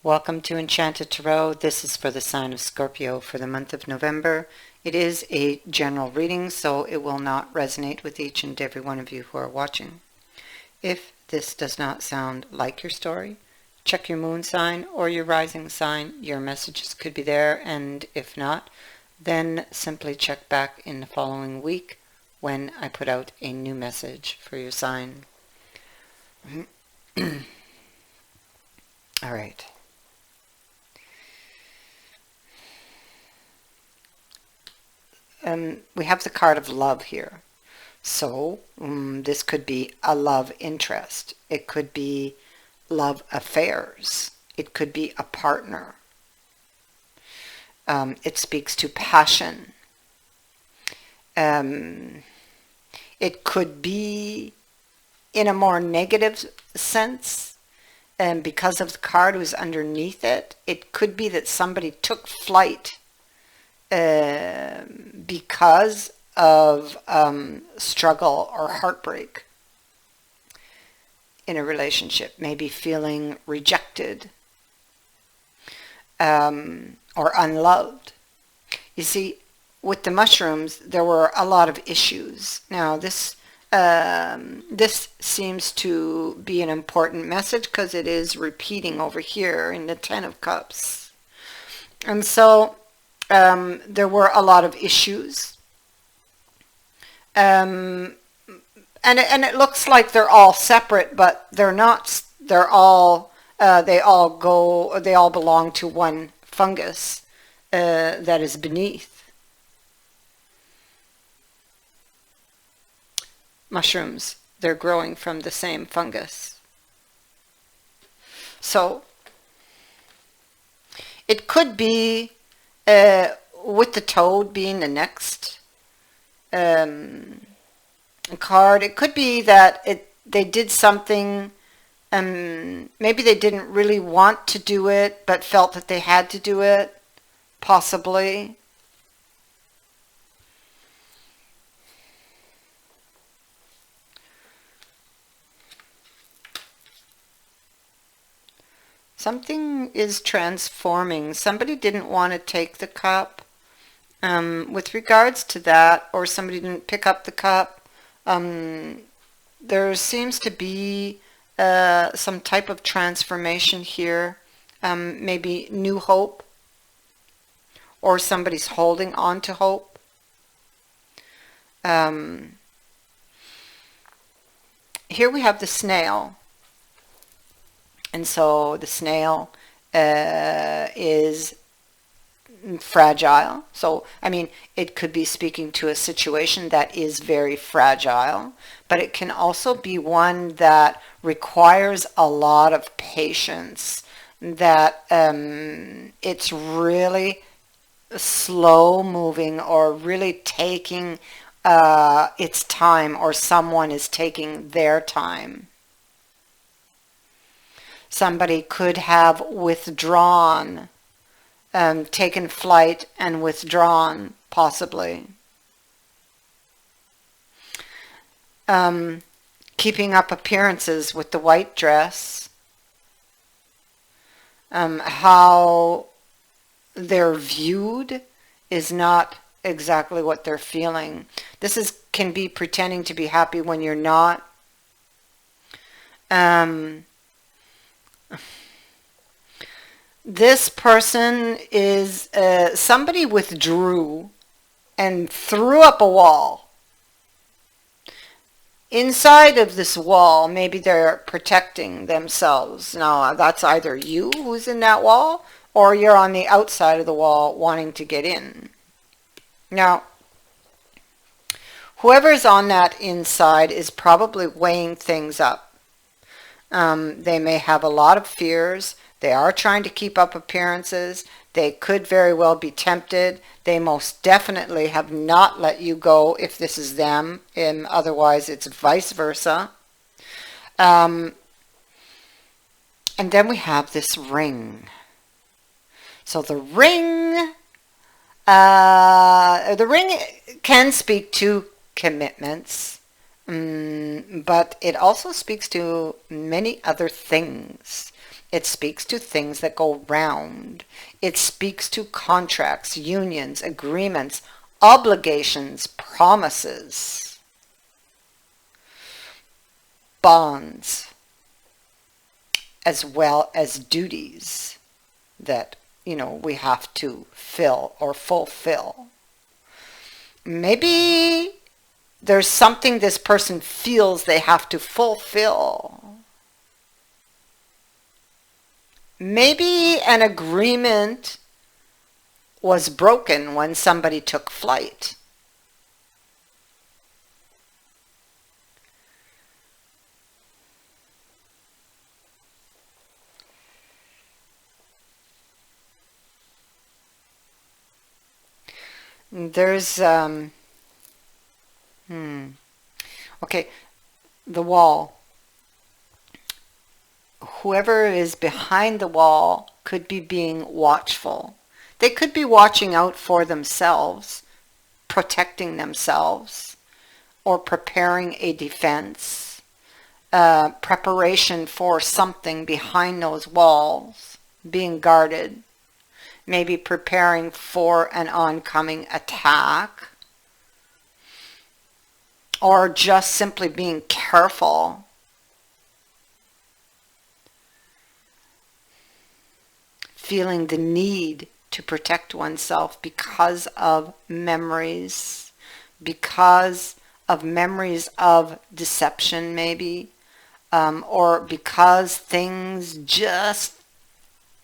Welcome to Enchanted Tarot. This is for the sign of Scorpio for the month of November. It is a general reading, so it will not resonate with each and every one of you who are watching. If this does not sound like your story, check your moon sign or your rising sign. Your messages could be there, and if not, then simply check back in the following week when I put out a new message for your sign. All right. We have the card of love here. So this could be a love interest. It could be love affairs. It could be a partner. It speaks to passion. It could be in a more negative sense. And because of the card was underneath it, it could be that somebody took flight because of struggle or heartbreak in a relationship, maybe feeling rejected or unloved. You see, with the mushrooms, there were a lot of issues. Now, this seems to be an important message because it is repeating over here in the Ten of Cups. And so there were a lot of issues. And it looks like they're all separate, but they're not. They all belong to one fungus that is beneath. Mushrooms, they're growing from the same fungus. So it could be with the toad being the next card, it could be that they did something, maybe they didn't really want to do it, but felt that they had to do it, possibly. Something is transforming. Somebody didn't want to take the cup. With regards to that, or somebody didn't pick up the cup, there seems to be some type of transformation here, maybe new hope, or somebody's holding on to hope. Here we have the snail. And so the snail is fragile. So, I mean, it could be speaking to a situation that is very fragile, but it can also be one that requires a lot of patience, that it's really slow moving or really taking its time, or someone is taking their time. Somebody could have withdrawn, taken flight and withdrawn, possibly. Keeping up appearances with the white dress. How they're viewed is not exactly what they're feeling. This can be pretending to be happy when you're not. This person is, somebody withdrew and threw up a wall. Inside of this wall, maybe they're protecting themselves. Now, that's either you who's in that wall, or you're on the outside of the wall wanting to get in. Now, whoever's on that inside is probably weighing things up. They may have a lot of fears. They are trying to keep up appearances. They could very well be tempted. They most definitely have not let you go if this is them, and otherwise it's vice versa. And then we have this ring. So the ring can speak to commitments, but it also speaks to many other things. It speaks to things that go round. It speaks to contracts, unions, agreements, obligations, promises, bonds, as well as duties that, we have to fill or fulfill. Maybe there's something this person feels they have to fulfill. Maybe an agreement was broken when somebody took flight. There's, okay, the wall. Whoever is behind the wall could be being watchful. They could be watching out for themselves, protecting themselves, or preparing a defense, preparation for something behind those walls, being guarded, maybe preparing for an oncoming attack, or just simply being careful. Feeling the need to protect oneself because of memories of deception maybe, or because things just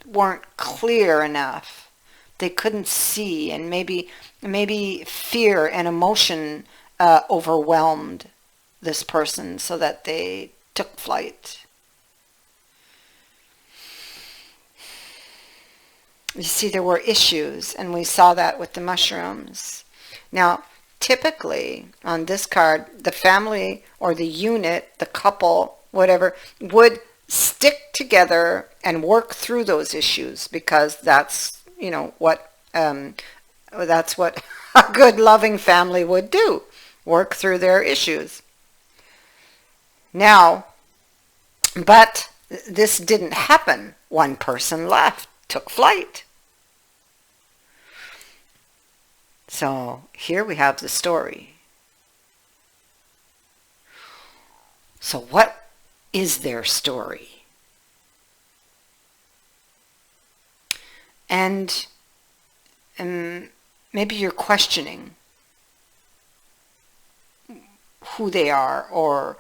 weren't clear enough. They couldn't see, and maybe fear and emotion overwhelmed this person so that they took flight. You see, there were issues, and we saw that with the mushrooms. Now, typically on this card, the family or the unit, the couple, whatever, would stick together and work through those issues, because that's, that's what a good loving family would do, work through their issues. Now, but this didn't happen. One person left, took flight. So here we have the story. So what is their story? And maybe you're questioning who they are, or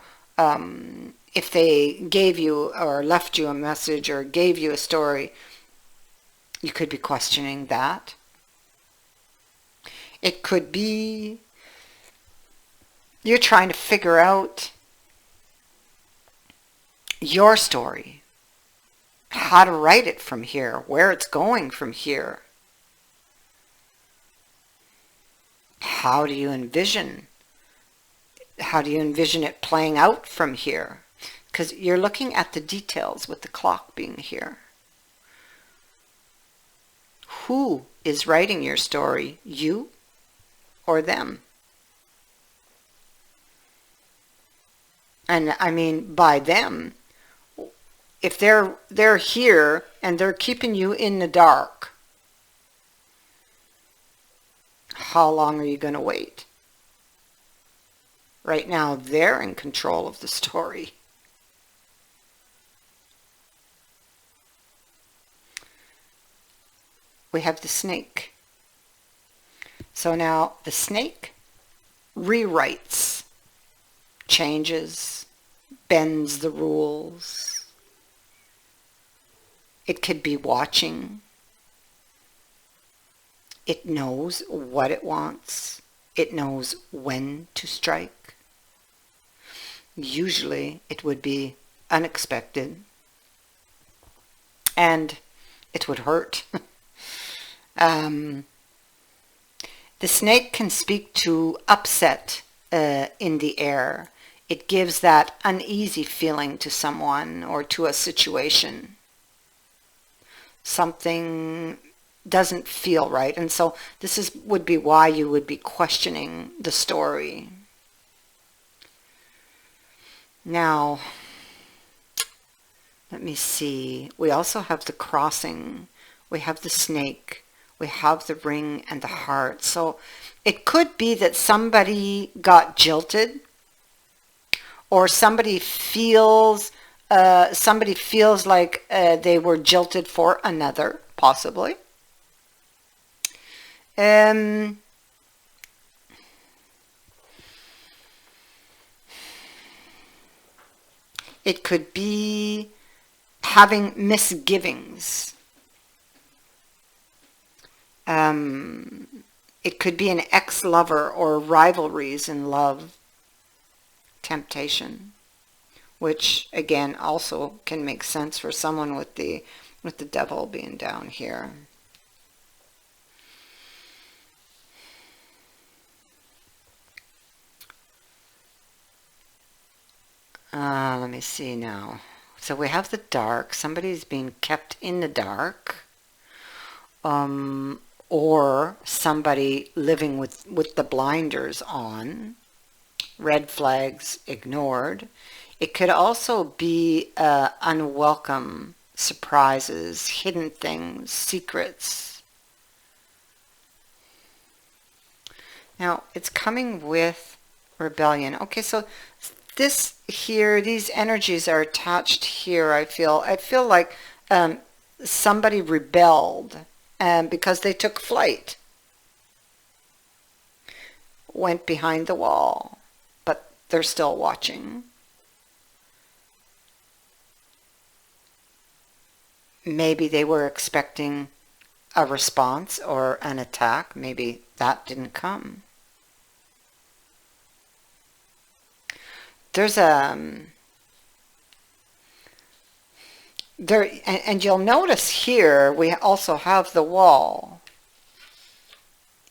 if they gave you or left you a message or gave you a story. You could be questioning that. It could be you're trying to figure out your story, how to write it from here, where it's going from here. How do you envision it playing out from here? Because you're looking at the details with the clock being here. Who is writing your story? You or them? And I mean by them, if they're here and they're keeping you in the dark, how long are you going to wait? Right now, they're in control of the story. We have the snake. So now the snake rewrites, changes, bends the rules. It could be watching. It knows what it wants. It knows when to strike. Usually it would be unexpected, and it would hurt. The snake can speak to upset in the air. It gives that uneasy feeling to someone or to a situation. Something doesn't feel right, and so this would be why you would be questioning the story. Now, Let me see. We also have the crossing. We have the snake. We have the ring and the heart. So it could be that somebody got jilted, or somebody feels like they were jilted for another, possibly. It could be having misgivings. It could be an ex-lover or rivalries in love, temptation, which again also can make sense for someone with the devil being down here. Let me see now. So we have the dark. Somebody's being kept in the dark. Or somebody living with the blinders on. Red flags ignored. It could also be unwelcome surprises, hidden things, secrets. Now, it's coming with rebellion. Okay, so this here, these energies are attached here, I feel. I feel like somebody rebelled because they took flight. Went behind the wall, but they're still watching. Maybe they were expecting a response or an attack. Maybe that didn't come. There's and you'll notice here we also have the wall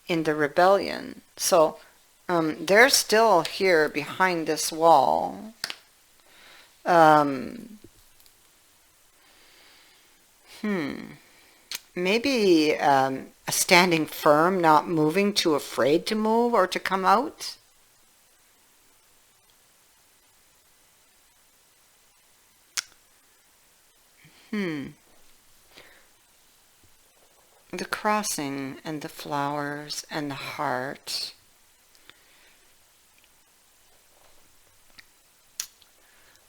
in the rebellion. So they're still here behind this wall. Maybe standing firm, not moving, too afraid to move or to come out. The crossing and the flowers and the heart.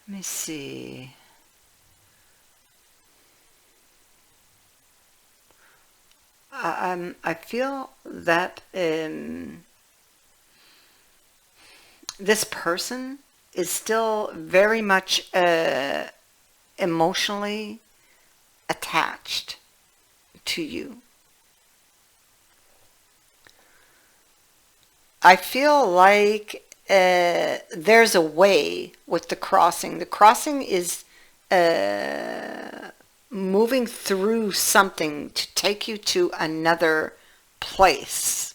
Let me see. I feel that this person is still very much emotionally attached to you. I feel like there's a way with the crossing. The crossing is moving through something to take you to another place.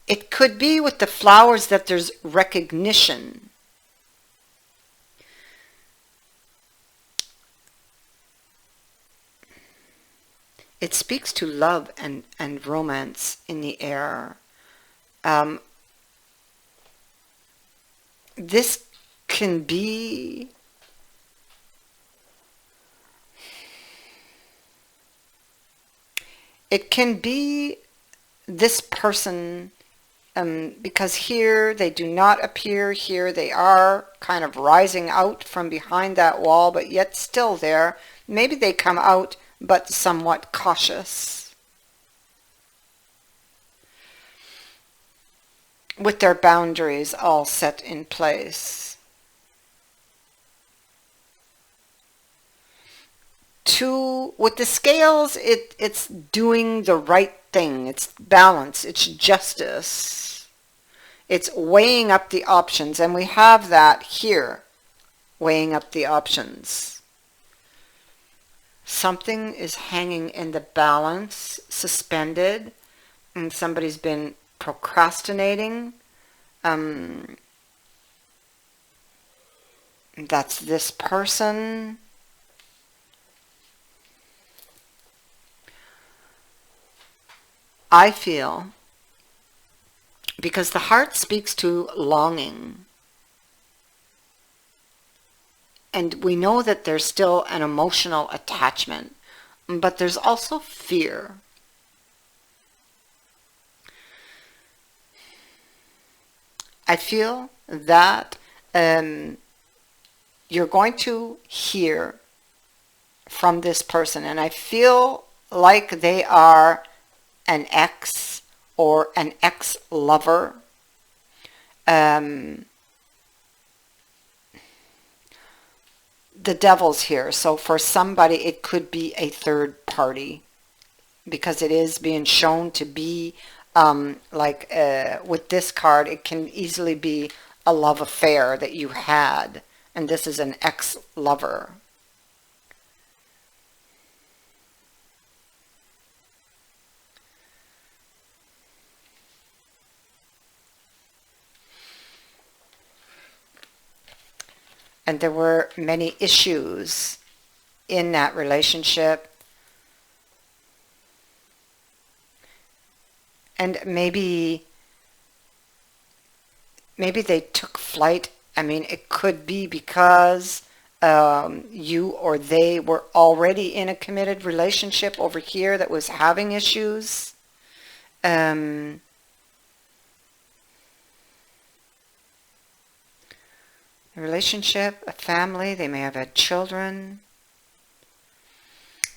It could be with the flowers that there's recognition. It speaks to love and romance in the air. This can be this person, because here they do not appear, here they are kind of rising out from behind that wall, but yet still there. Maybe they come out but somewhat cautious, with their boundaries all set in place. With the scales, it's doing the right thing. It's balance. It's justice. It's weighing up the options. And we have that here, weighing up the options. Something is hanging in the balance, suspended, and somebody's been procrastinating. That's this person. I feel, because the heart speaks to longing. And we know that there's still an emotional attachment, but there's also fear. I feel that you're going to hear from this person, and I feel like they are an ex or an ex-lover. The devil's here, so for somebody it could be a third party, because it is being shown to be with this card, it can easily be a love affair that you had, and this is an ex-lover. And there were many issues in that relationship. And maybe they took flight. I mean, it could be because you or they were already in a committed relationship over here that was having issues. A relationship, a family, they may have had children.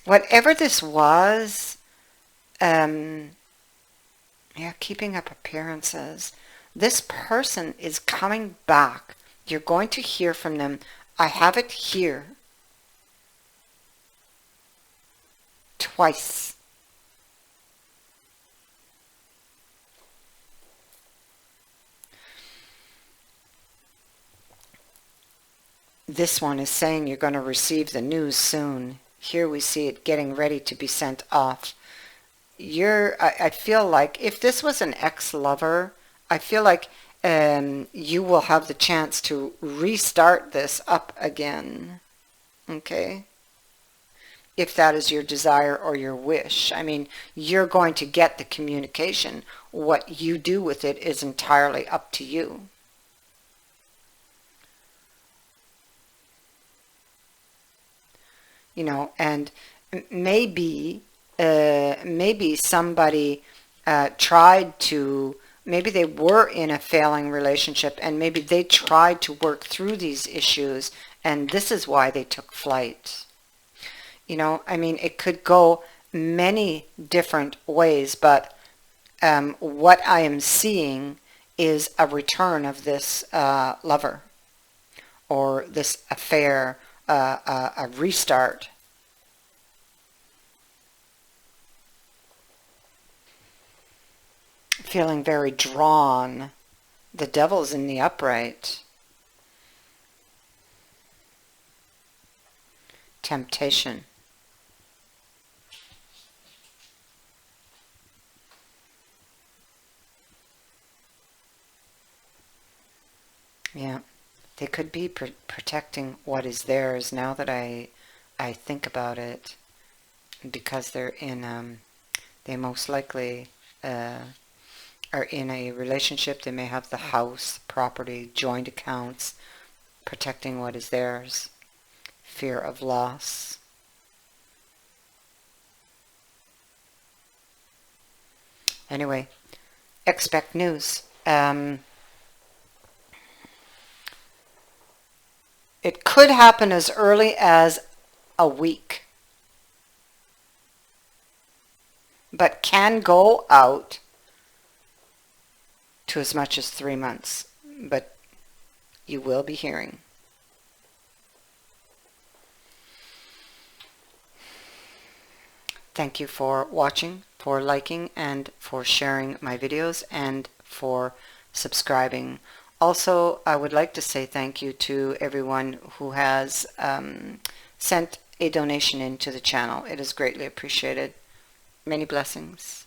Whatever this was, yeah, keeping up appearances. This person is coming back. You're going to hear from them. I have it here. Twice. This one is saying you're going to receive the news soon. Here we see it getting ready to be sent off. I feel like if this was an ex-lover, I feel like you will have the chance to restart this up again. Okay? If that is your desire or your wish. I mean, you're going to get the communication. What you do with it is entirely up to you. You know, and maybe somebody tried to, maybe they were in a failing relationship and maybe they tried to work through these issues, and this is why they took flight. You know, I mean, it could go many different ways, but what I am seeing is a return of this lover or this affair, a restart. Feeling very drawn. The devil's in the upright. Temptation. Yeah, they could be protecting what is theirs now that I think about it, because they're in, they most likely are in a relationship. They may have the house, property, joint accounts, protecting what is theirs, fear of loss. Anyway, expect news. It could happen as early as a week, but can go out to as much as 3 months, but you will be hearing. Thank you for watching, for liking, and for sharing my videos, and for subscribing. Also, I would like to say thank you to everyone who has sent a donation into the channel. It is greatly appreciated. Many blessings.